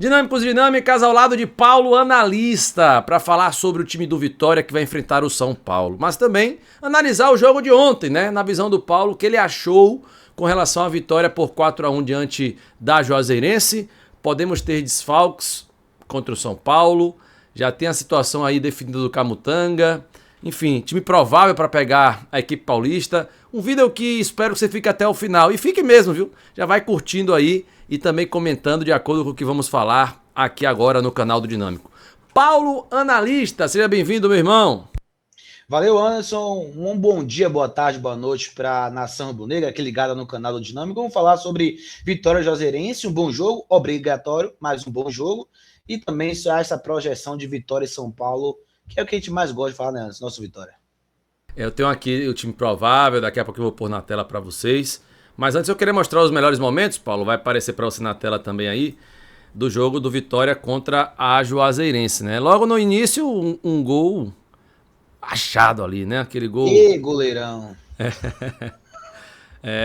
Dinâmicos e dinâmicas ao lado de Paulo Analista, para falar sobre o time do Vitória que vai enfrentar o São Paulo. Mas também analisar o jogo de ontem, né? Na visão do Paulo, o que ele achou com relação à vitória por 4-1 diante da Juazeirense. Podemos ter desfalques contra o São Paulo. Já tem a situação aí definida do Camutanga. Enfim, time provável para pegar a equipe paulista. Um vídeo que espero que você fique até o final. E fique mesmo, viu? Já vai curtindo aí e também comentando de acordo com o que vamos falar aqui agora no canal do Dinâmico. Paulo Analista, seja bem-vindo, meu irmão. Valeu, Anderson. Um bom dia, boa tarde, boa noite para a nação rubro-negra, aqui ligada no canal do Dinâmico. Vamos falar sobre Vitória Juazeirense, um bom jogo, obrigatório, mas um bom jogo. E também só essa projeção de Vitória e São Paulo, que é o que a gente mais gosta de falar, né, Anderson? Nosso Vitória. Eu tenho aqui o time provável, daqui a pouco eu vou pôr na tela para vocês. Mas antes eu queria mostrar os melhores momentos, Paulo, vai aparecer para você na tela também aí, do jogo do Vitória contra a Juazeirense, né? Logo no início, um gol achado ali, né? Aquele gol... E goleirão!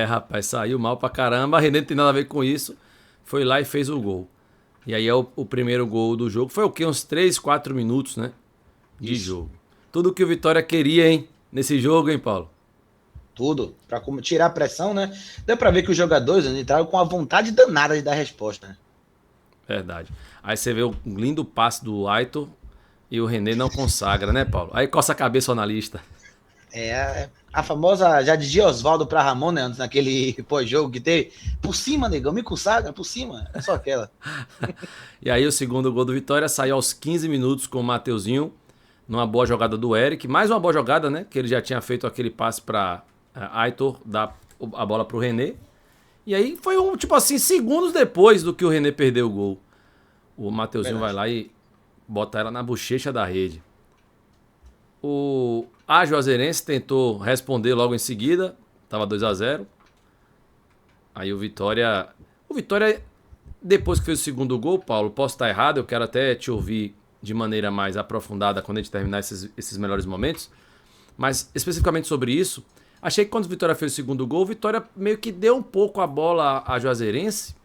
Rapaz, saiu mal pra caramba, a René não tem nada a ver com isso, foi lá e fez o gol. E aí é o primeiro gol do jogo, foi o quê? Uns 3, 4 minutos, né? De jogo. Tudo que o Vitória queria, hein? Nesse jogo, hein, Paulo? Tudo, para tirar a pressão, né? Deu para ver que os jogadores entraram com a vontade danada de dar resposta, né? Verdade. Aí você vê o lindo passe do Aitor e o René não consagra, né, Paulo? Aí coça a cabeça o analista. É a famosa, já dizia Oswaldo para Ramon, né, antes naquele pós-jogo que teve, por cima, negão, me consagra, por cima, é só aquela. E aí o segundo gol do Vitória saiu aos 15 minutos com o Mateuzinho, numa boa jogada do Eric, mais uma boa jogada, né, que ele já tinha feito aquele passe para Aitor dar a bola pro René. E aí foi tipo assim, segundos depois do que o René perdeu o gol. O Mateuzinho vai lá e bota ela na bochecha da rede. A Juazeirense tentou responder logo em seguida, tava 2-0. Aí o Vitória, depois que fez o segundo gol, Paulo, posso estar errado, eu quero até te ouvir de maneira mais aprofundada quando a gente terminar esses melhores momentos. Mas especificamente sobre isso, achei que quando o Vitória fez o segundo gol, o Vitória meio que deu um pouco a bola à Juazeirense.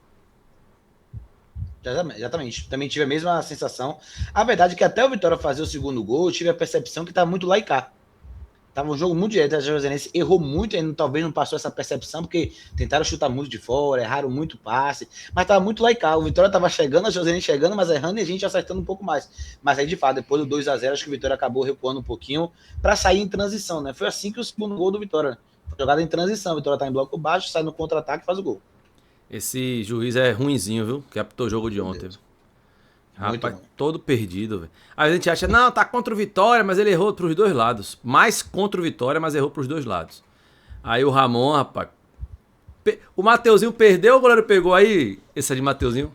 Exatamente. Também tive a mesma sensação. A verdade é que até o Vitória fazer o segundo gol, eu tive a percepção que estava muito lá e cá. Tava um jogo muito direto, a Juazeirense errou muito, ainda talvez não passou essa percepção, porque tentaram chutar muito de fora, erraram muito passe, mas tava muito lá e cá. O Vitória tava chegando, a Juazeirense chegando, mas errando e a gente acertando um pouco mais. Mas aí, de fato, depois do 2-0, acho que o Vitória acabou recuando um pouquinho para sair em transição, né? Foi assim que o segundo gol do Vitória, foi jogada em transição, o Vitória tá em bloco baixo, sai no contra-ataque e faz o gol. Esse juiz é ruinzinho, viu? Que apitou o jogo de ontem. Rapaz, todo perdido, velho. Aí a gente acha, não, tá contra o Vitória, mas ele errou pros dois lados. Mais contra o Vitória, mas errou pros dois lados. Aí o Ramon, rapaz. O Mateuzinho perdeu, o goleiro pegou aí. Esse é de Mateuzinho?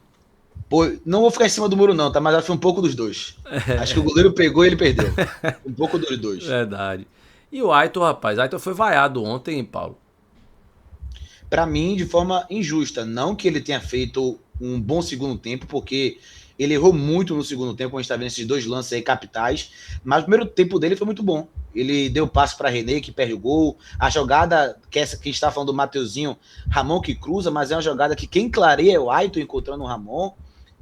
Pô, não vou ficar em cima do muro, não, tá? Mas acho que foi um pouco dos dois. Acho que o goleiro pegou e ele perdeu. Um pouco dos dois. Verdade. E o Aitor, rapaz, Aitor foi vaiado ontem, Paulo. Para mim, de forma injusta. Não que ele tenha feito um bom segundo tempo, porque ele errou muito no segundo tempo, quando a gente está vendo esses dois lances aí capitais, mas o primeiro tempo dele foi muito bom. Ele deu passe para René, que perde o gol. A jogada, que essa que está falando do Mateuzinho, Ramon que cruza, mas é uma jogada que quem clareia é o Aitor encontrando o Ramon.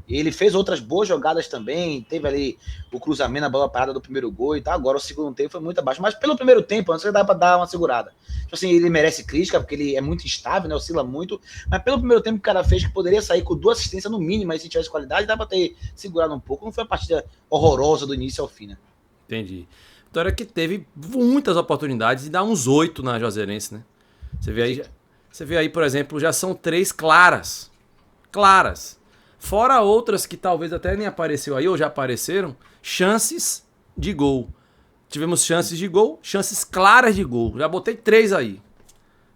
Ele fez outras boas jogadas também, teve ali o cruzamento, a bola parada do primeiro gol e tal. Agora o segundo tempo foi muito abaixo, mas pelo primeiro tempo, antes dá para dar uma segurada. Tipo assim, ele merece crítica, porque ele é muito instável, né, oscila muito, mas pelo primeiro tempo que o cara fez, que poderia sair com 2 assistências no mínimo, mas se tivesse qualidade, dá para ter segurado um pouco. Não foi uma partida horrorosa do início ao fim, né? Entendi. Vitória que teve muitas oportunidades e dá uns 8 na Juazeirense, né? Você vê aí, por exemplo, já são 3 claras. Claras. Fora outras que talvez até nem apareceu aí, ou já apareceram, chances de gol. Tivemos chances de gol, chances claras de gol. Já botei 3 aí.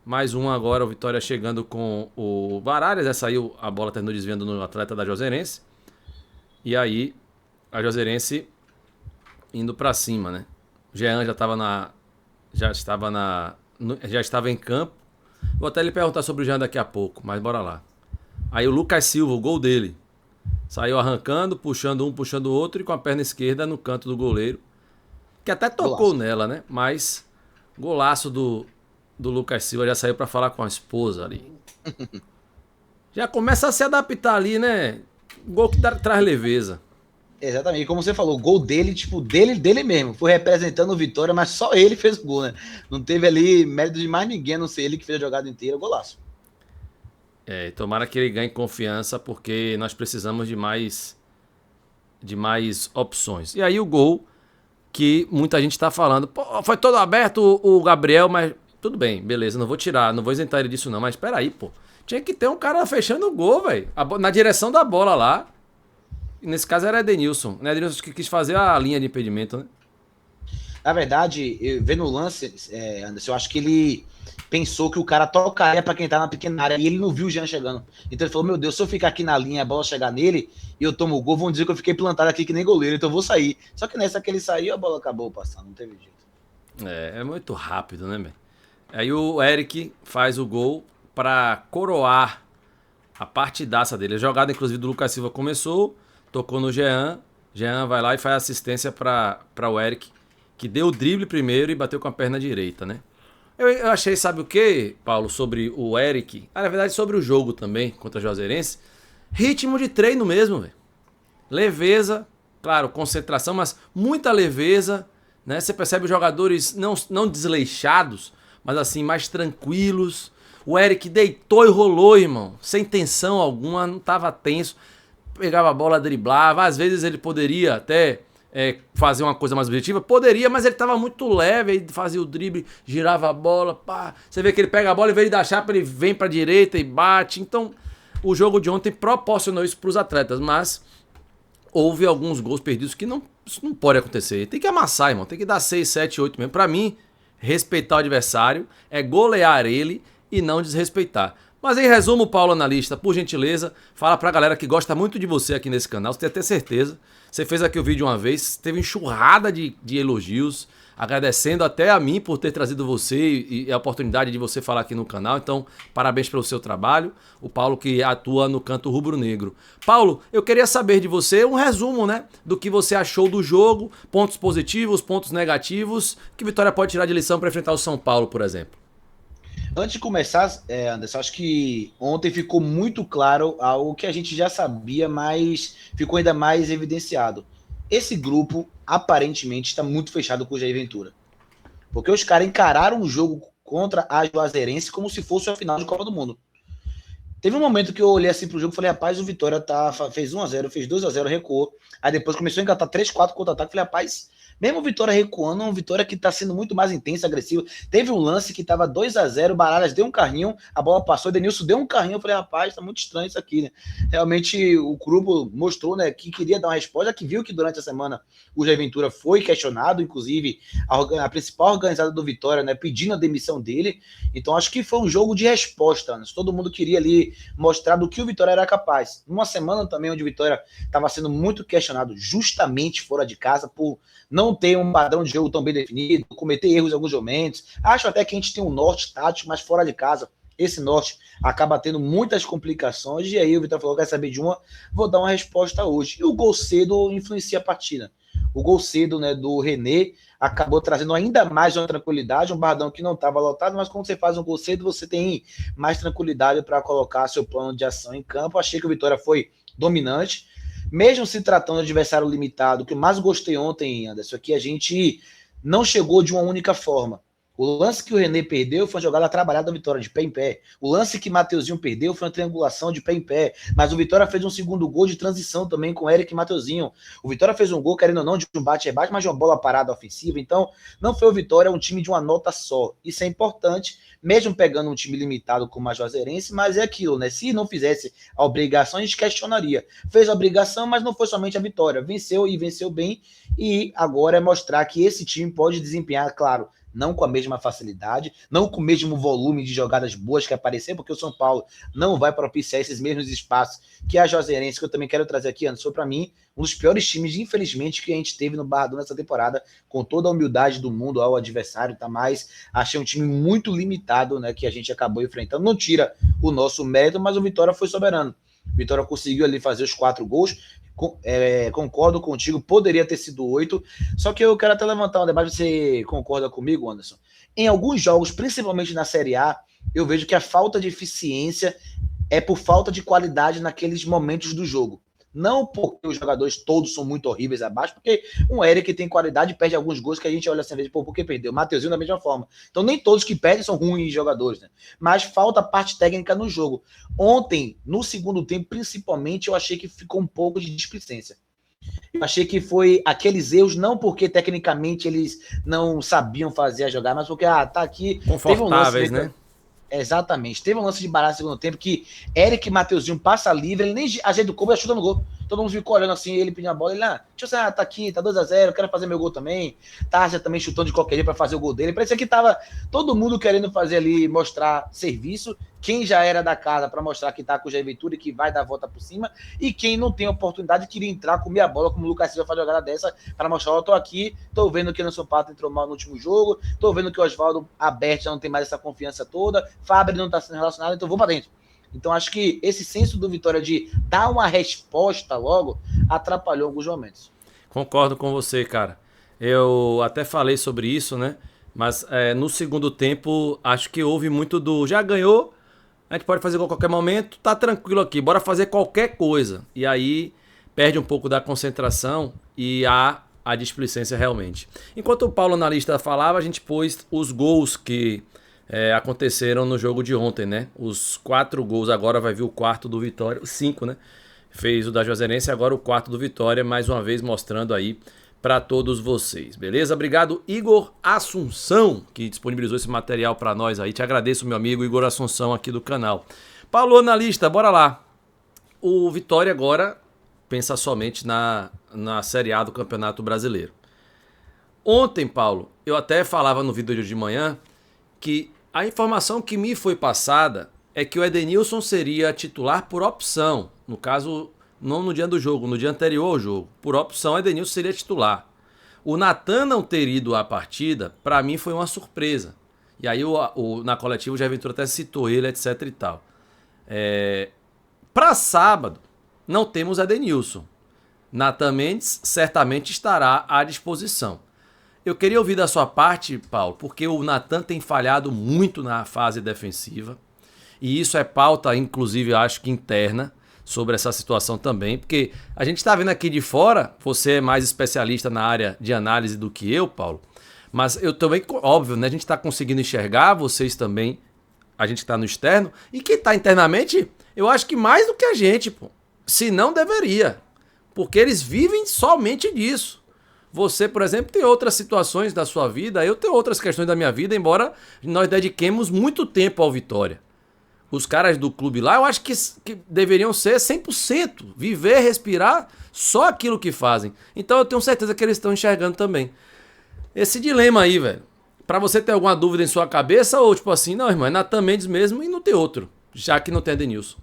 Mais uma agora, o Vitória chegando com o Baralhas. Essa aí a bola terminou desviando no atleta da Juazeirense. E aí, a Juazeirense indo pra cima, né? O Jean já estava em campo. Vou até lhe perguntar sobre o Jean daqui a pouco, mas bora lá. Aí o Lucas Silva, o gol dele. Saiu arrancando, puxando um, puxando o outro e com a perna esquerda no canto do goleiro. Que até tocou nela, né? Mas golaço do Lucas Silva, já saiu pra falar com a esposa ali. Já começa a se adaptar ali, né? Gol que traz leveza. Exatamente, como você falou, o gol dele, tipo, dele mesmo, foi representando o Vitória, mas só ele fez o gol, né? Não teve ali mérito de mais ninguém, a não ser ele que fez a jogada inteira, golaço. Tomara que ele ganhe confiança, porque nós precisamos de mais opções. E aí o gol que muita gente está falando, pô, foi todo aberto o Gabriel, mas tudo bem, beleza, não vou tirar, não vou isentar ele disso não, mas espera aí, pô. Tinha que ter um cara fechando o gol, velho, na direção da bola lá. Nesse caso era Edenilson. Né? Edenilson que quis fazer a linha de impedimento, né? Na verdade, vendo o lance, Anderson, eu acho que ele pensou que o cara tocaria para quem tá na pequena área e ele não viu o Jean chegando. Então ele falou: meu Deus, se eu ficar aqui na linha, a bola chegar nele e eu tomo o gol, vão dizer que eu fiquei plantado aqui que nem goleiro, então eu vou sair. Só que nessa que ele saiu, a bola acabou passando, não teve jeito. É muito rápido, né, velho? Aí o Eric faz o gol para coroar a partidaça dele. A jogada, inclusive, do Lucas Silva começou, tocou no Jean. Jean vai lá e faz assistência para o Eric, que deu o drible primeiro e bateu com a perna direita, né? Eu achei, sabe o que, Paulo, sobre o Eric? Na verdade, sobre o jogo também, contra a Juazeirense. Ritmo de treino mesmo, velho. Leveza, claro, concentração, mas muita leveza, né? Você percebe os jogadores não desleixados, mas assim, mais tranquilos. O Eric deitou e rolou, irmão, sem tensão alguma, não tava tenso. Pegava a bola, driblava. Às vezes ele poderia até fazer uma coisa mais objetiva. Poderia, mas ele tava muito leve. Ele fazia o drible, girava a bola. Pá. Você vê que ele pega a bola, em vez de dar chapa, ele vem pra direita e bate. Então, o jogo de ontem proporcionou isso pros atletas. Mas houve alguns gols perdidos que isso não pode acontecer. Tem que amassar, irmão. Tem que dar 6, 7, 8 mesmo. Pra mim, respeitar o adversário é golear ele e não desrespeitar. Mas em resumo, Paulo Analista, por gentileza, fala pra galera que gosta muito de você aqui nesse canal, você tem até certeza. Você fez aqui o vídeo uma vez, teve enxurrada de elogios, agradecendo até a mim por ter trazido você e a oportunidade de você falar aqui no canal. Então, parabéns pelo seu trabalho. O Paulo que atua no canto rubro-negro. Paulo, eu queria saber de você um resumo, né, do que você achou do jogo, pontos positivos, pontos negativos, que Vitória pode tirar de lição para enfrentar o São Paulo, por exemplo. Antes de começar, Anderson, acho que ontem ficou muito claro algo que a gente já sabia, mas ficou ainda mais evidenciado. Esse grupo, aparentemente, está muito fechado com o Jair Ventura. Porque os caras encararam o jogo contra a Juazeirense como se fosse a final de Copa do Mundo. Teve um momento que eu olhei assim pro jogo e falei, rapaz, o Vitória fez 1-0, fez 2-0, recuou. Aí depois começou a engatar 3-4 contra-ataque. Falei, rapaz, mesmo o Vitória recuando, é um Vitória que tá sendo muito mais intenso, agressivo. Teve um lance que tava 2-0, Baralhas deu um carrinho, a bola passou, Denilson deu um carrinho. Eu falei, rapaz, tá muito estranho isso aqui, né? Realmente o grupo mostrou, né, que queria dar uma resposta, que viu que durante a semana o Jair Ventura foi questionado, inclusive a principal organizada do Vitória, né, pedindo a demissão dele. Então acho que foi um jogo de resposta, né? Todo mundo queria ali mostrar do que o Vitória era capaz. Numa semana também onde o Vitória estava sendo muito questionado, justamente fora de casa, por não ter um padrão de jogo tão bem definido, cometer erros em alguns momentos. Acho até que a gente tem um norte tático, mas fora de casa, esse norte acaba tendo muitas complicações. E aí o Vitória falou, quer saber de uma? Vou dar uma resposta hoje. E o gol cedo influencia a partida. O gol cedo, né, do René acabou trazendo ainda mais uma tranquilidade, um Bardão que não estava lotado, mas quando você faz um gol cedo, você tem mais tranquilidade para colocar seu plano de ação em campo. Achei que o Vitória foi dominante, mesmo se tratando de adversário limitado. O que eu mais gostei ontem, Anderson, é que a gente não chegou de uma única forma. O lance que o René perdeu foi uma jogada trabalhada da Vitória, de pé em pé. O lance que Mateuzinho perdeu foi uma triangulação de pé em pé. Mas o Vitória fez um segundo gol de transição também com Eric e Mateuzinho. O Vitória fez um gol, querendo ou não, de um bate-rebate, mas de uma bola parada ofensiva. Então, não foi o Vitória, é um time de uma nota só. Isso é importante, mesmo pegando um time limitado como a Juazeirense, mas é aquilo, né? Se não fizesse a obrigação, a gente questionaria. Fez a obrigação, mas não foi somente a vitória. Venceu e venceu bem. E agora é mostrar que esse time pode desempenhar, claro, não com a mesma facilidade, não com o mesmo volume de jogadas boas que aparecer, porque o São Paulo não vai propiciar esses mesmos espaços que a Juazeirense, que eu também quero trazer aqui, Anderson, para mim, um dos piores times, infelizmente, que a gente teve no Barradão nessa temporada, com toda a humildade do mundo ao adversário, tá? Mas achei um time muito limitado, né, que a gente acabou enfrentando. Não tira o nosso mérito, mas o Vitória foi soberano. O Vitória conseguiu ali fazer os 4 gols. Concordo contigo, poderia ter sido 8. Só que eu quero até levantar um debate. Você concorda comigo, Anderson? Em alguns jogos, principalmente na Série A, eu vejo que a falta de eficiência é por falta de qualidade naqueles momentos do jogo. Não porque os jogadores todos são muito horríveis abaixo, porque um Eric tem qualidade e perde alguns gols que a gente olha assim, pô, por que perdeu? O Mateuzinho da mesma forma. Então nem todos que perdem são ruins jogadores, né? Mas falta parte técnica no jogo. Ontem, no segundo tempo, principalmente, eu achei que ficou um pouco de displicência. Eu achei que foi aqueles erros, não porque tecnicamente eles não sabiam fazer a jogada, mas porque, tá aqui. Confortáveis, né? Exatamente. Teve um lance de baralho no segundo tempo que Eric e Mateuzinho passa livre, ele nem ajeita o corpo e chuta no gol. Todo mundo ficou olhando assim, ele pedindo a bola, ele, deixa eu ver, tá aqui, tá 2-0, quero fazer meu gol também. Tarja também chutando de qualquer jeito pra fazer o gol dele. Parecia que tava todo mundo querendo fazer ali, mostrar serviço, quem já era da casa pra mostrar que tá com o Jair Ventura e que vai dar a volta por cima, e quem não tem oportunidade queria entrar, comer a bola, como o Lucas Silva faz jogada dessa, pra mostrar, eu tô aqui, tô vendo que o Anderson Pato entrou mal no último jogo, tô vendo que o Oswaldo aberto já não tem mais essa confiança toda, Fábio não tá sendo relacionado, então vou pra dentro. Então acho que esse senso do Vitória de dar uma resposta logo atrapalhou alguns momentos. Concordo com você, cara. Eu até falei sobre isso, né? Mas no segundo tempo, acho que houve muito do já ganhou, a gente pode fazer gol a qualquer momento, tá tranquilo aqui, bora fazer qualquer coisa. E aí perde um pouco da concentração e a displicência realmente. Enquanto o Paulo na lista falava, a gente pôs os gols que aconteceram no jogo de ontem, né? Os 4 gols, agora vai vir o quarto do Vitória, os 5, né? Fez o da Juazeirense, agora o quarto do Vitória, mais uma vez mostrando aí para todos vocês, beleza? Obrigado, Igor Assunção, que disponibilizou esse material para nós aí. Te agradeço, meu amigo Igor Assunção aqui do canal. Paulo na lista, bora lá. O Vitória agora pensa somente na Série A do Campeonato Brasileiro. Ontem, Paulo, eu até falava no vídeo de manhã que a informação que me foi passada é que o Edenilson seria titular por opção. No caso, não no dia do jogo, no dia anterior ao jogo. Por opção, o Edenilson seria titular. O Natan não ter ido à partida, para mim foi uma surpresa. E aí na coletiva o Jair Ventura até citou ele, etc e tal. Para sábado, não temos Edenilson. Natan Mendes certamente estará à disposição. Eu queria ouvir da sua parte, Paulo, porque o Natan tem falhado muito na fase defensiva. E isso é pauta, inclusive, acho que interna, sobre essa situação também. Porque a gente está vendo aqui de fora, você é mais especialista na área de análise do que eu, Paulo. Mas eu também, óbvio, né? A gente está conseguindo enxergar, vocês também, a gente está no externo. E quem está internamente, eu acho que mais do que a gente, pô. Se não, deveria. Porque eles vivem somente disso. Você, por exemplo, tem outras situações da sua vida, eu tenho outras questões da minha vida, embora nós dediquemos muito tempo ao Vitória. Os caras do clube lá, eu acho que deveriam ser 100%, viver, respirar, só aquilo que fazem. Então eu tenho certeza que eles estão enxergando também. Esse dilema aí, velho, pra você ter alguma dúvida em sua cabeça, ou tipo assim, não, irmão, é Natan Mendes mesmo e não tem outro, já que não tem Edenilson.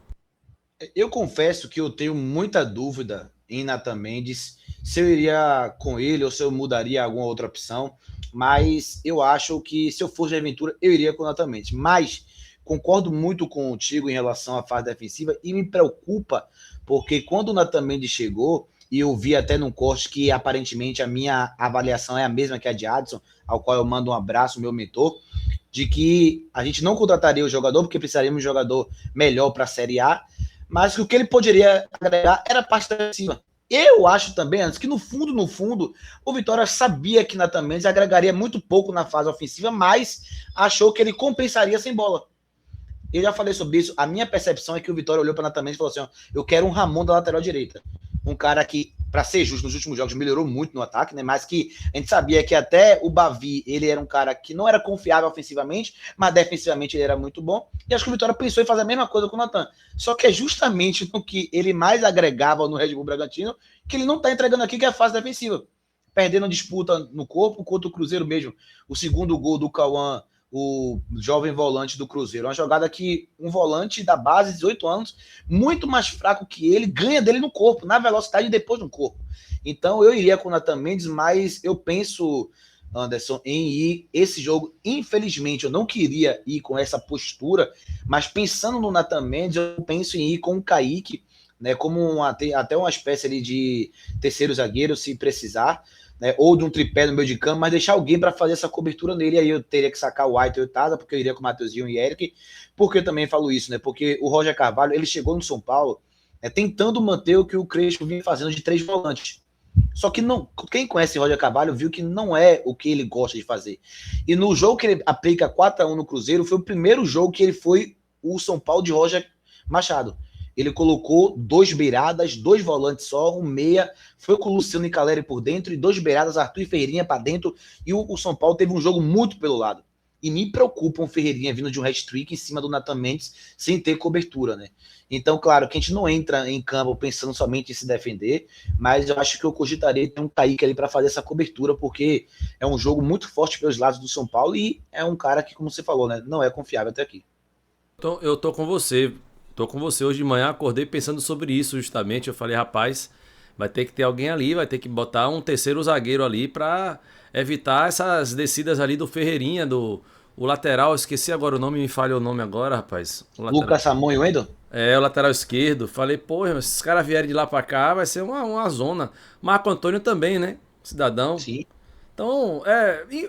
Eu confesso que eu tenho muita dúvida em Natan Mendes, se eu iria com ele ou se eu mudaria alguma outra opção, mas eu acho que se eu fosse de aventura, eu iria com o Natan Mendes. Mas concordo muito contigo em relação à fase defensiva e me preocupa, porque quando o Natan Mendes chegou, e eu vi até num corte que aparentemente a minha avaliação é a mesma que a de Adson, ao qual eu mando um abraço, meu mentor, de que a gente não contrataria o jogador, porque precisaríamos de um jogador melhor para a Série A, mas que o que ele poderia agregar era a parte defensiva. Eu acho também, antes que no fundo, o Vitória sabia que Natan Mendes agregaria muito pouco na fase ofensiva, mas achou que ele compensaria sem bola. Eu já falei sobre isso. A minha percepção é que o Vitória olhou para Natan Mendes e falou assim: ó, eu quero um Ramon da lateral direita. Um cara que, para ser justo, nos últimos jogos melhorou muito no ataque, né? Mas que a gente sabia que até o Bavi, ele era um cara que não era confiável ofensivamente, mas defensivamente ele era muito bom. E acho que o Vitória pensou em fazer a mesma coisa com o Natan. Só que é justamente no que ele mais agregava no Red Bull Bragantino, que ele não está entregando aqui, que é a fase defensiva. Perdendo disputa no corpo, contra o Cruzeiro mesmo. O segundo gol do Cauã, o jovem volante do Cruzeiro. Uma jogada que um volante da base, 18 anos, muito mais fraco que ele, ganha dele no corpo, na velocidade e depois no corpo. Então eu iria com o Natan Mendes, mas eu penso, Anderson, em ir esse jogo. Infelizmente, eu não queria ir com essa postura, mas pensando no Natan Mendes, eu penso em ir com o Kaique, né, como até uma espécie ali de terceiro zagueiro, se precisar, né, ou de um tripé no meio de campo, mas deixar alguém para fazer essa cobertura nele. Aí eu teria que sacar o White e o Taza, porque eu iria com o Mateuzinho e Eric. Por que eu também falo isso, né? Porque o Roger Carvalho, ele chegou no São Paulo tentando manter o que o Crespo vinha fazendo de 3 volantes. Só que não, quem conhece o Roger Carvalho viu que não é o que ele gosta de fazer. E no jogo que ele aplica 4-1 no Cruzeiro, foi o primeiro jogo que ele foi o São Paulo de Roger Machado. Ele colocou 2 beiradas, 2 volantes só, um meia, foi com o Luciano e Caleri por dentro, e 2 beiradas, Arthur e Ferreirinha para dentro, e o São Paulo teve um jogo muito pelo lado. E me preocupa o Ferreirinha vindo de um hat-trick em cima do Nathan Mendes, sem ter cobertura, né? Então, claro, que a gente não entra em campo pensando somente em se defender, mas eu acho que eu cogitaria ter um Kaique ali para fazer essa cobertura, porque é um jogo muito forte pelos lados do São Paulo, e é um cara que, como você falou, né, não é confiável até aqui. Eu tô com você. Tô com você. Hoje de manhã acordei pensando sobre isso justamente. Eu falei, rapaz, vai ter que ter alguém ali, vai ter que botar um terceiro zagueiro ali pra evitar essas descidas ali do Ferreirinha, o lateral. Esqueci agora o nome, me falha o nome agora, rapaz. Lucas Samon e Wendel? É, o lateral esquerdo. Falei, pô, se esses caras vierem de lá pra cá, vai ser uma zona. Marco Antônio também, né? Cidadão. Sim. Então,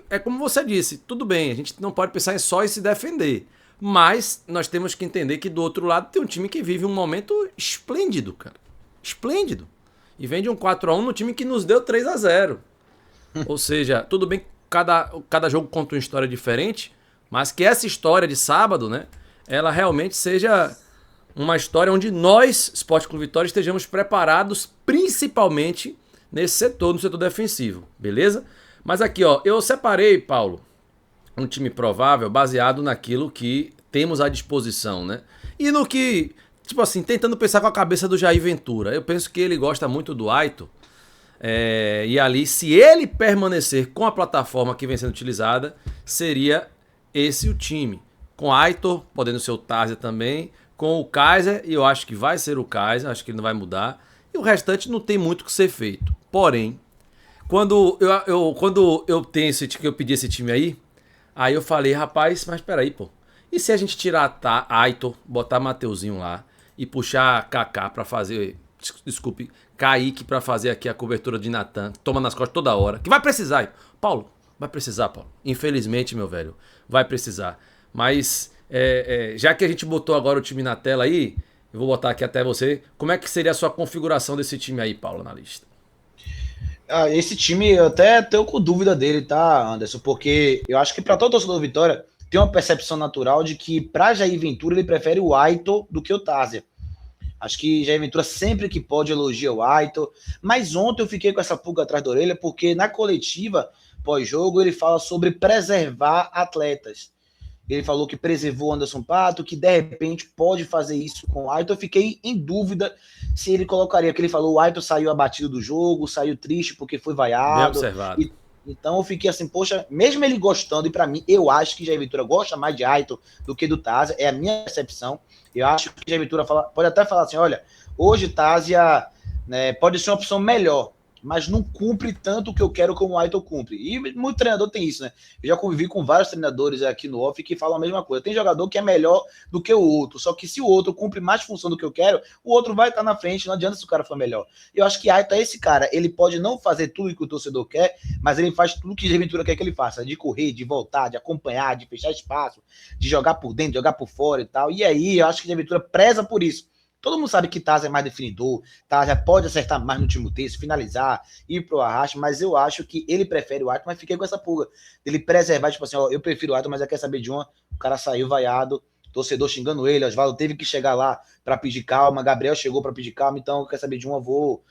é como você disse, tudo bem, a gente não pode pensar só em se defender. Mas nós temos que entender que do outro lado tem um time que vive um momento esplêndido, cara. Esplêndido. E vem de um 4-1 no time que nos deu 3-0. Ou seja, tudo bem que cada jogo conta uma história diferente, mas que essa história de sábado, né, ela realmente seja uma história onde nós, Sport Clube Vitória, estejamos preparados principalmente nesse setor, no setor defensivo, beleza? Mas aqui, ó, eu separei, Paulo, um time provável baseado naquilo que temos à disposição, né? E no que, tipo assim, tentando pensar com a cabeça do Jair Ventura. Eu penso que ele gosta muito do Aitor. E ali, se ele permanecer com a plataforma que vem sendo utilizada, seria esse o time. Com Aitor, podendo ser o Tarzia também, com o Kaiser, e eu acho que vai ser o Kaiser, acho que ele não vai mudar. E o restante não tem muito o que ser feito. Porém, quando eu tenho que eu pedi esse time aí eu falei, rapaz, mas peraí, pô. E se a gente tirar Aitor, botar Mateuzinho lá e puxar Kaká pra fazer... Desculpe, Kaique pra fazer aqui a cobertura de Natan, toma nas costas toda hora. Que vai precisar, Paulo. Vai precisar, Paulo. Infelizmente, meu velho, vai precisar. Mas, já que a gente botou agora o time na tela aí, eu vou botar aqui até você. Como é que seria a sua configuração desse time aí, Paulo, na lista? Esse time eu até tenho com dúvida dele, tá, Anderson? Porque eu acho que para todo torcedor do Vitória tem uma percepção natural de que para Jair Ventura ele prefere o Aitor do que o Tarzia. Acho que Jair Ventura sempre que pode elogia o Aitor, mas ontem eu fiquei com essa pulga atrás da orelha porque na coletiva pós-jogo ele fala sobre preservar atletas. Ele falou que preservou o Anderson Pato, que de repente pode fazer isso com o Aitor. Eu fiquei em dúvida se ele colocaria, porque ele falou o Aitor saiu abatido do jogo, saiu triste porque foi vaiado. Bem observado. Então eu fiquei assim, poxa, mesmo ele gostando, e para mim, eu acho que Jair Ventura gosta mais de Aitor do que do Tarzia, é a minha percepção. Eu acho que Jair Ventura pode até falar assim, olha, hoje Tarzia, né, pode ser uma opção melhor, mas não cumpre tanto o que eu quero como o Aitor cumpre. E muito treinador tem isso, né? Eu já convivi com vários treinadores aqui no off que falam a mesma coisa. Tem jogador que é melhor do que o outro, só que se o outro cumpre mais função do que eu quero, o outro vai estar na frente, não adianta se o cara for melhor. Eu acho que Aitor é esse cara, ele pode não fazer tudo o que o torcedor quer, mas ele faz tudo o que a Ventura quer que ele faça, de correr, de voltar, de acompanhar, de fechar espaço, de jogar por dentro, de jogar por fora e tal. E aí, eu acho que a Ventura preza por isso. Todo mundo sabe que Tarzia é mais definidor, Tarzia pode acertar mais no último terço, finalizar, ir pro arraste, mas eu acho que ele prefere o Aitor, mas fiquei com essa pulga. Ele preservar, tipo assim, ó, eu prefiro o Aitor, mas eu quero saber de uma, o cara saiu vaiado, torcedor xingando ele, Osvaldo teve que chegar lá para pedir calma, Gabriel chegou para pedir calma, então eu quero saber de uma, vou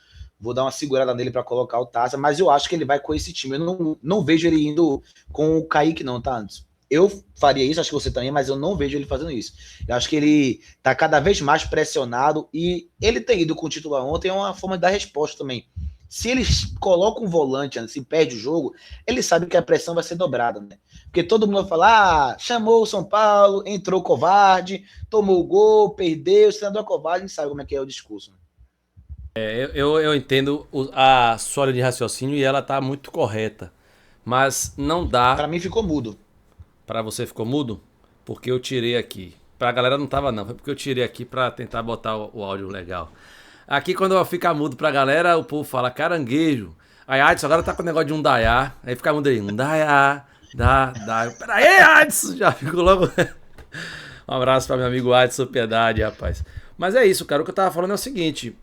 dar uma segurada nele para colocar o Tarzia, mas eu acho que ele vai com esse time, eu não vejo ele indo com o Kaique não, tá, Anderson? Eu faria isso, acho que você também, mas eu não vejo ele fazendo isso. Eu acho que ele tá cada vez mais pressionado e ele ter ido com o titular ontem é uma forma de dar resposta também. Se eles colocam um volante, se perde o jogo, ele sabe que a pressão vai ser dobrada, né? Porque todo mundo vai falar, chamou o São Paulo, entrou covarde, tomou o gol, perdeu, o treinador é covarde, a gente sabe como é que é o discurso. Né? Eu entendo a sua linha de raciocínio e ela tá muito correta, mas não dá... Para mim ficou mudo. Pra você ficou mudo? Porque eu tirei aqui. Pra galera não tava não, foi porque eu tirei aqui pra tentar botar o áudio legal. Aqui quando fica mudo pra galera, o povo fala caranguejo. Aí Adson agora tá com o negócio de um daiá. Aí fica mudo aí, um daiá, dá. Pera aí, Adson, já ficou logo... Um abraço pra meu amigo Adson Piedade, rapaz. Mas é isso, cara. O que eu tava falando é o seguinte.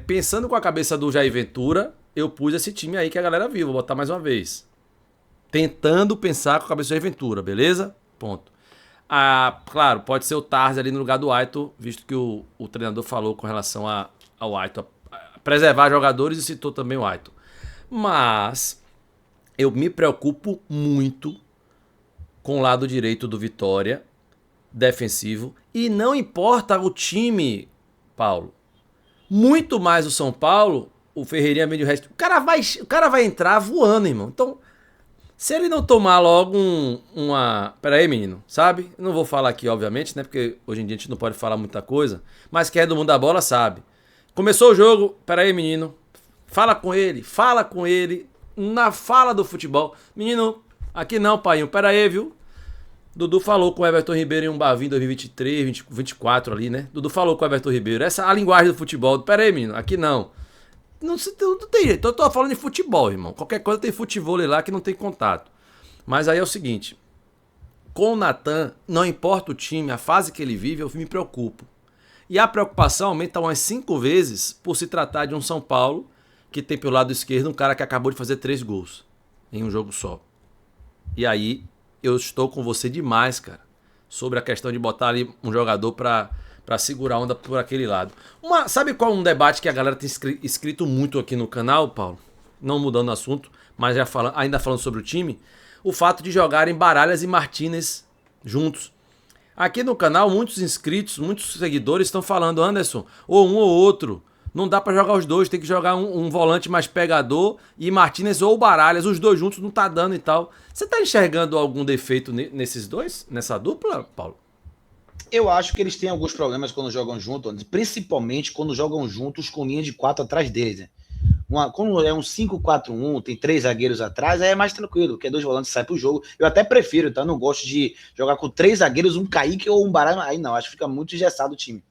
Pensando com a cabeça do Jair Ventura, eu pus esse time aí que a galera viu. Vou botar mais uma vez. Tentando pensar com a cabeça do Jair Ventura, beleza? Ponto. Claro, pode ser o Tarzi ali no lugar do Aito, visto que o treinador falou com relação ao Aito. Preservar jogadores e citou também o Aito. Mas eu me preocupo muito com o lado direito do Vitória, defensivo. E não importa o time, Paulo. Muito mais o São Paulo, o Ferreirinha vem de resto. O cara vai entrar voando, irmão. Então, se ele não tomar logo uma... Pera aí, menino, sabe? Eu não vou falar aqui, obviamente, né? Porque hoje em dia a gente não pode falar muita coisa. Mas quem é do mundo da bola sabe. Começou o jogo, pera aí, menino. Fala com ele. Na fala do futebol. Menino, aqui não, pai. Pera aí, viu? Dudu falou com o Everton Ribeiro em um Bavi 2023, 2024 ali, né? Dudu falou com o Everton Ribeiro. Essa é a linguagem do futebol. Pera aí, menino, aqui não. Não tem jeito. Eu tô falando de futebol, irmão. Qualquer coisa tem futebol lá que não tem contato. Mas aí é o seguinte. Com o Natan, não importa o time, a fase que ele vive, eu me preocupo. E a preocupação aumenta umas 5 vezes por se tratar de um São Paulo que tem pelo lado esquerdo um cara que acabou de fazer 3 gols em um jogo só. E aí eu estou com você demais, cara, sobre a questão de botar ali um jogador pra segurar a onda por aquele lado. Sabe qual é um debate que a galera tem escrito muito aqui no canal, Paulo? Não mudando o assunto, mas ainda falando sobre o time. O fato de jogarem Baralhas e Martínez juntos. Aqui no canal, muitos inscritos, muitos seguidores estão falando, Anderson, ou um ou outro. Não dá pra jogar os dois, tem que jogar um volante mais pegador e Martínez ou Baralhas, os dois juntos não tá dando e tal. Você tá enxergando algum defeito nesses dois, nessa dupla, Paulo? Eu acho que eles têm alguns problemas quando jogam juntos, principalmente quando jogam juntos com linha de 4 atrás deles, né? Quando é um 5-4-1, tem 3 zagueiros atrás, aí é mais tranquilo, porque 2 volantes saem pro jogo. Eu até prefiro, tá? Não gosto de jogar com 3 zagueiros, um Kaique ou um Baralho. Aí não, acho que fica muito engessado o time.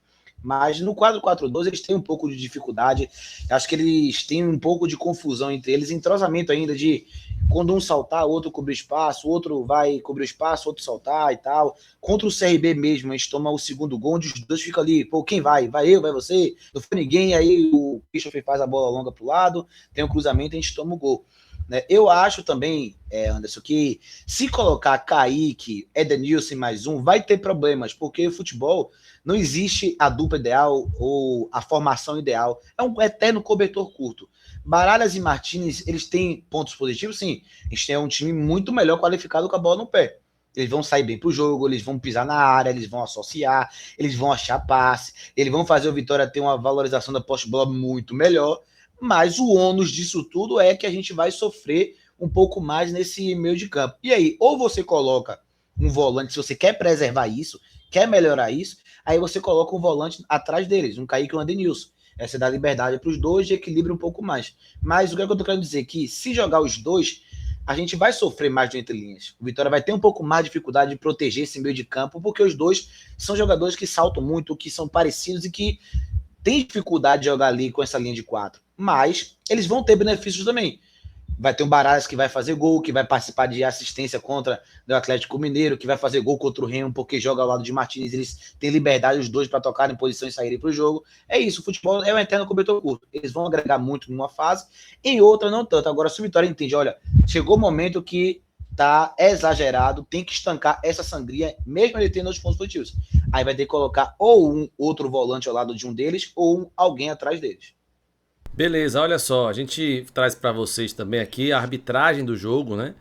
Mas no 4-4-2 eles têm um pouco de dificuldade. Acho que eles têm um pouco de confusão entre eles, entrosamento ainda de quando um saltar, o outro cobrir espaço, o outro vai cobrir o espaço, o outro saltar e tal. Contra o CRB mesmo, a gente toma o segundo gol, onde os dois ficam ali, pô, quem vai? Vai eu, vai você? Não foi ninguém, aí o Christopher faz a bola longa pro lado, tem um cruzamento e a gente toma o gol. Né? Eu acho também, Anderson, que se colocar Kaique, Edenilson mais um, vai ter problemas, porque o futebol não existe a dupla ideal ou a formação ideal. É um eterno cobertor curto. Baralhas e Martínez, eles têm pontos positivos, sim. A gente tem um time muito melhor qualificado com a bola no pé. Eles vão sair bem pro jogo, eles vão pisar na área, eles vão associar, eles vão achar passe, eles vão fazer o Vitória ter uma valorização da posse-bola muito melhor, mas o ônus disso tudo é que a gente vai sofrer um pouco mais nesse meio de campo. E aí, ou você coloca um volante, se você quer preservar isso, quer melhorar isso, aí você coloca um volante atrás deles, um Kaique e um Edenilson. Essa dá liberdade para os dois e equilibra um pouco mais. Mas o que eu tô querendo dizer é que se jogar os dois, a gente vai sofrer mais de entre linhas. O Vitória vai ter um pouco mais de dificuldade de proteger esse meio de campo, porque os dois são jogadores que saltam muito, que são parecidos e que têm dificuldade de jogar ali com essa linha de 4. Mas eles vão ter benefícios também. Vai ter um Baralhas que vai fazer gol, que vai participar de assistência contra o Atlético Mineiro, que vai fazer gol contra o Remo, porque joga ao lado de Martínez, eles têm liberdade os dois para tocar em posição e saírem para o jogo. É isso, o futebol é um eterno cobertor curto. Eles vão agregar muito numa fase, em outra não tanto. Agora, se o Vitória entende, olha, chegou o momento que tá exagerado, tem que estancar essa sangria, mesmo ele tendo os pontos positivos. Aí vai ter que colocar ou um outro volante ao lado de um deles, ou alguém atrás deles. Beleza, olha só, a gente traz pra vocês também aqui a arbitragem do jogo, né?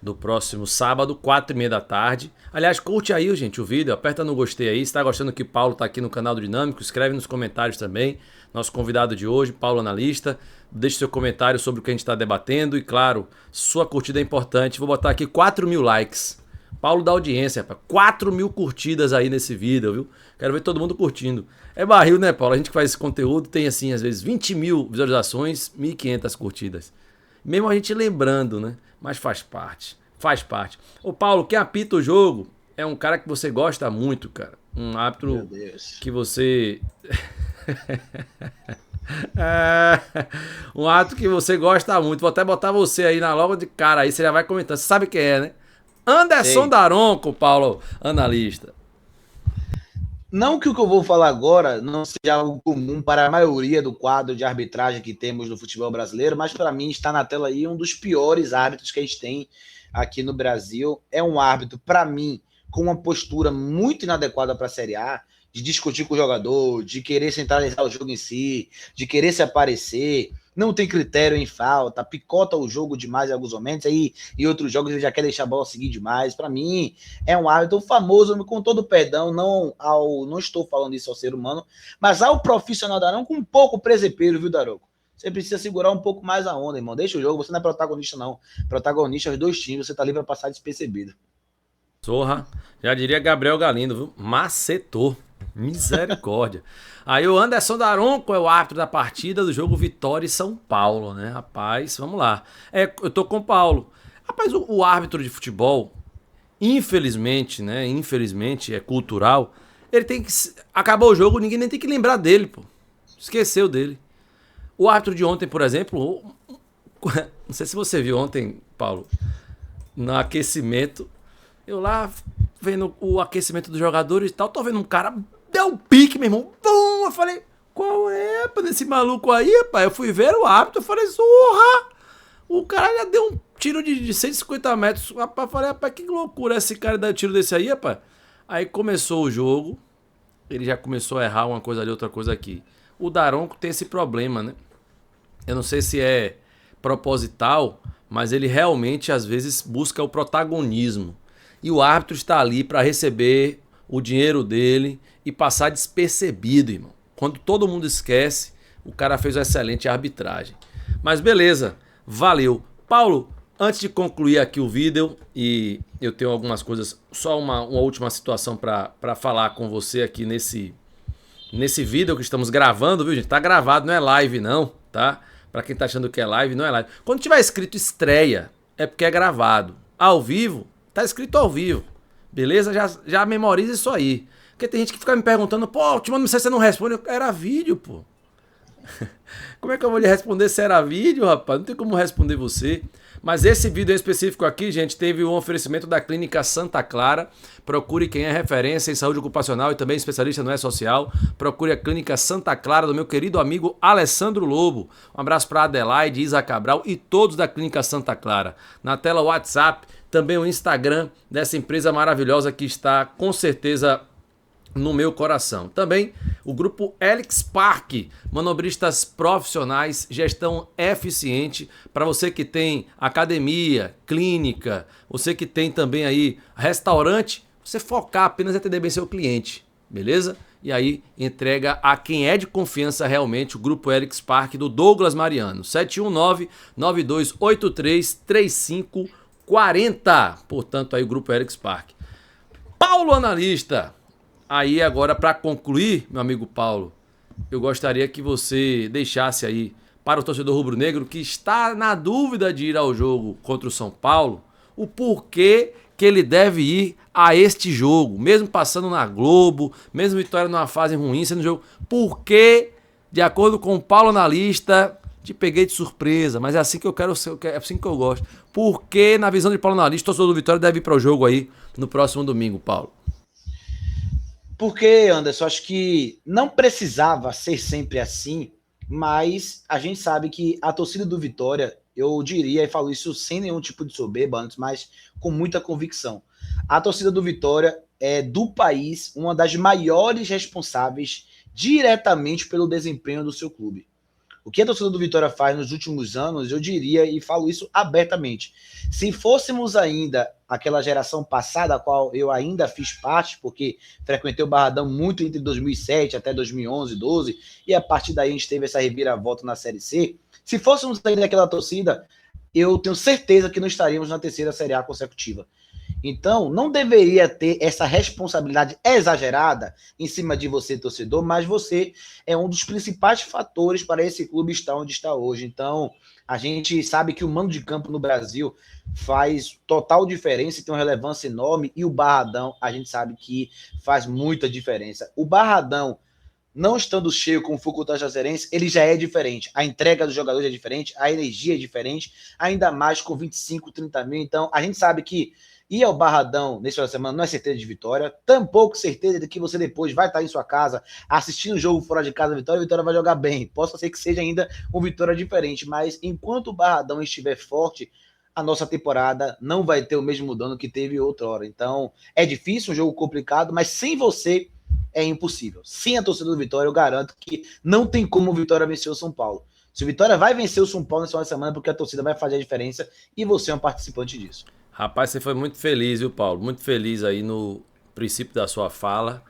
Do próximo sábado, 4h30 da tarde. Aliás, curte aí, gente, o vídeo, aperta no gostei aí. Se tá gostando que o Paulo tá aqui no canal do Dinâmico, escreve nos comentários também. Nosso convidado de hoje, Paulo Analista. Deixe seu comentário sobre o que a gente tá debatendo. E claro, sua curtida é importante. Vou botar aqui 4.000 likes. Paulo da audiência, rapaz. 4.000 curtidas aí nesse vídeo, viu? Quero ver todo mundo curtindo. É barril, né, Paulo? A gente que faz esse conteúdo tem, assim, às vezes 20.000 visualizações, 1.500 curtidas. Mesmo a gente lembrando, né? Mas faz parte. Faz parte. Ô, Paulo, quem apita o jogo é um cara que você gosta muito, cara. Um árbitro que você... um árbitro que você gosta muito. Vou até botar você aí na logo de cara aí, você já vai comentando. Você sabe quem é, né? Anderson Daronco, Paulo, analista. Não que o que eu vou falar agora não seja algo comum para a maioria do quadro de arbitragem que temos no futebol brasileiro, mas para mim está na tela aí um dos piores árbitros que a gente tem aqui no Brasil. É um árbitro, para mim, com uma postura muito inadequada para a Série A, de discutir com o jogador, de querer centralizar o jogo em si, de querer se aparecer, não tem critério em falta, picota o jogo demais em alguns momentos, aí em outros jogos ele já quer deixar a bola seguir demais. Para mim, é um árbitro famoso, com todo o perdão, não estou falando isso ao ser humano, mas ao profissional da Arão com um pouco presepeiro, viu, Daroco? Você precisa segurar um pouco mais a onda, irmão. Deixa o jogo, você não é protagonista, não. Protagonista é os dois times, você tá ali para passar despercebido. Zorra, já diria Gabriel Galindo, viu? Macetou. Misericórdia. Aí o Anderson Daronco é o árbitro da partida do jogo Vitória e São Paulo, né? Rapaz, vamos lá. Eu tô com o Paulo. Rapaz, o árbitro de futebol, infelizmente, né? Infelizmente, é cultural. Ele tem que. Acabou o jogo, ninguém nem tem que lembrar dele, pô. Esqueceu dele. O árbitro de ontem, por exemplo. Não sei se você viu ontem, Paulo, no aquecimento. Eu lá vendo o aquecimento dos jogadores e tal, tô vendo um cara deu um pique, meu irmão. Pum! Eu falei, qual é, pá, desse maluco aí, rapaz? Eu fui ver o árbitro, eu falei, zorra! O cara já deu um tiro de 150 metros. Rapaz, eu falei, rapaz, que loucura esse cara dar tiro desse aí, rapaz. Aí começou o jogo, ele já começou a errar uma coisa ali, outra coisa aqui. O Daronco tem esse problema, né? Eu não sei se é proposital, mas ele realmente às vezes busca o protagonismo. E o árbitro está ali para receber o dinheiro dele e passar despercebido, irmão. Quando todo mundo esquece, o cara fez uma excelente arbitragem. Mas beleza, valeu. Paulo, antes de concluir aqui o vídeo, e eu tenho algumas coisas, só uma última situação para falar com você aqui nesse vídeo que estamos gravando, viu, gente? Tá gravado, não é live não, tá? Para quem tá achando que é live, não é live. Quando tiver escrito estreia, é porque é gravado. Ao vivo, tá escrito ao vivo. Beleza? Já memoriza isso aí. Porque tem gente que fica me perguntando, pô, te mando mensagem, você não responde. Era vídeo, pô. Como é que eu vou lhe responder se era vídeo, rapaz? Não tem como responder você. Mas esse vídeo em específico aqui, gente, teve um oferecimento da Clínica Santa Clara. Procure quem é referência em saúde ocupacional e também especialista no E-Social. Procure a Clínica Santa Clara do meu querido amigo Alessandro Lobo. Um abraço para Adelaide, Isa Cabral e todos da Clínica Santa Clara. Na tela o WhatsApp, também o Instagram dessa empresa maravilhosa que está com certeza no meu coração. Também o grupo Helix Park, manobristas profissionais, gestão eficiente para você que tem academia, clínica, você que tem também aí restaurante, você focar apenas em atender bem seu cliente, beleza? E aí entrega a quem é de confiança realmente, o grupo Helix Park do Douglas Mariano, 719-9283-3540, portanto aí o grupo Helix Park. Paulo Analista. Aí agora, para concluir, meu amigo Paulo, eu gostaria que você deixasse aí para o torcedor rubro-negro que está na dúvida de ir ao jogo contra o São Paulo, o porquê que ele deve ir a este jogo, mesmo passando na Globo, mesmo Vitória numa fase ruim, sendo jogo, porque, de acordo com o Paulo Analista, te peguei de surpresa, mas é assim que eu quero ser, é assim que eu gosto. Porque, na visão de Paulo Analista, o torcedor do Vitória deve ir para o jogo aí no próximo domingo, Paulo? Porque, Anderson, acho que não precisava ser sempre assim, mas a gente sabe que a torcida do Vitória, eu diria, e falo isso sem nenhum tipo de soberba antes, mas com muita convicção. A torcida do Vitória é do país uma das maiores responsáveis diretamente pelo desempenho do seu clube. O que a torcida do Vitória faz nos últimos anos, eu diria e falo isso abertamente. Se fôssemos ainda aquela geração passada, a qual eu ainda fiz parte, porque frequentei o Barradão muito entre 2007 até 2011, 12, e a partir daí a gente teve essa reviravolta na Série C. Se fôssemos ainda aquela torcida, eu tenho certeza que não estaríamos na terceira Série A consecutiva. Então, não deveria ter essa responsabilidade exagerada em cima de você, torcedor, mas você é um dos principais fatores para esse clube estar onde está hoje. Então, a gente sabe que o mando de campo no Brasil faz total diferença, tem uma relevância enorme, e o Barradão, a gente sabe que faz muita diferença. O Barradão, não estando cheio como foi contra o Juazeirense, ele já é diferente. A entrega dos jogadores é diferente, a energia é diferente, ainda mais com 25, 30 mil. Então, a gente sabe que ir ao Barradão nesse final de semana não é certeza de vitória, tampouco certeza de que você depois vai estar em sua casa assistindo o jogo fora de casa, a Vitória vai jogar bem. Possa ser que seja ainda uma vitória diferente, mas enquanto o Barradão estiver forte, a nossa temporada não vai ter o mesmo dano que teve outrora. Então, é difícil, um jogo complicado, mas sem você é impossível. Sem a torcida do Vitória, eu garanto que não tem como o Vitória vencer o São Paulo. Se o Vitória vai vencer o São Paulo nessa semana, porque a torcida vai fazer a diferença e você é um participante disso. Rapaz, você foi muito feliz, viu, Paulo? Muito feliz aí no princípio da sua fala,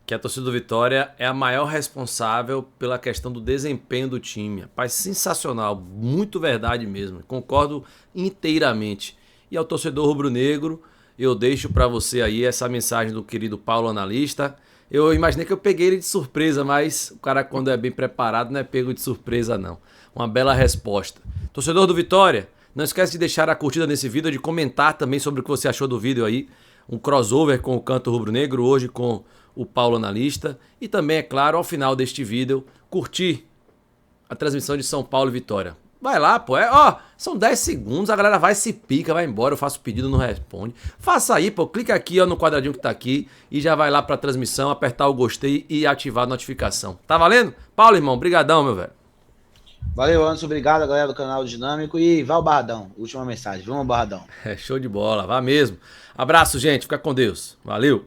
que a torcida do Vitória é a maior responsável pela questão do desempenho do time. Rapaz, sensacional, muito verdade mesmo. Concordo inteiramente. E ao torcedor rubro-negro, eu deixo para você aí essa mensagem do querido Paulo Analista. Eu imaginei que eu peguei ele de surpresa, mas o cara, quando é bem preparado, não é pego de surpresa, não. Uma bela resposta. Torcedor do Vitória, não esquece de deixar a curtida nesse vídeo, de comentar também sobre o que você achou do vídeo aí. Um crossover com o Canto Rubro-Negro, hoje com o Paulo Analista. E também, é claro, ao final deste vídeo, curtir a transmissão de São Paulo e Vitória. Vai lá, pô. São 10 segundos, a galera vai, se pica, vai embora, eu faço pedido, não responde. Faça aí, pô. Clica aqui, ó, no quadradinho que tá aqui e já vai lá pra transmissão, apertar o gostei e ativar a notificação. Tá valendo? Paulo, irmão, brigadão, meu velho. Valeu, Anderson. Obrigado, galera do canal Dinâmico. E vai ao Barradão. Última mensagem. Vamos ao Barradão. É show de bola, vá mesmo. Abraço, gente. Fica com Deus. Valeu.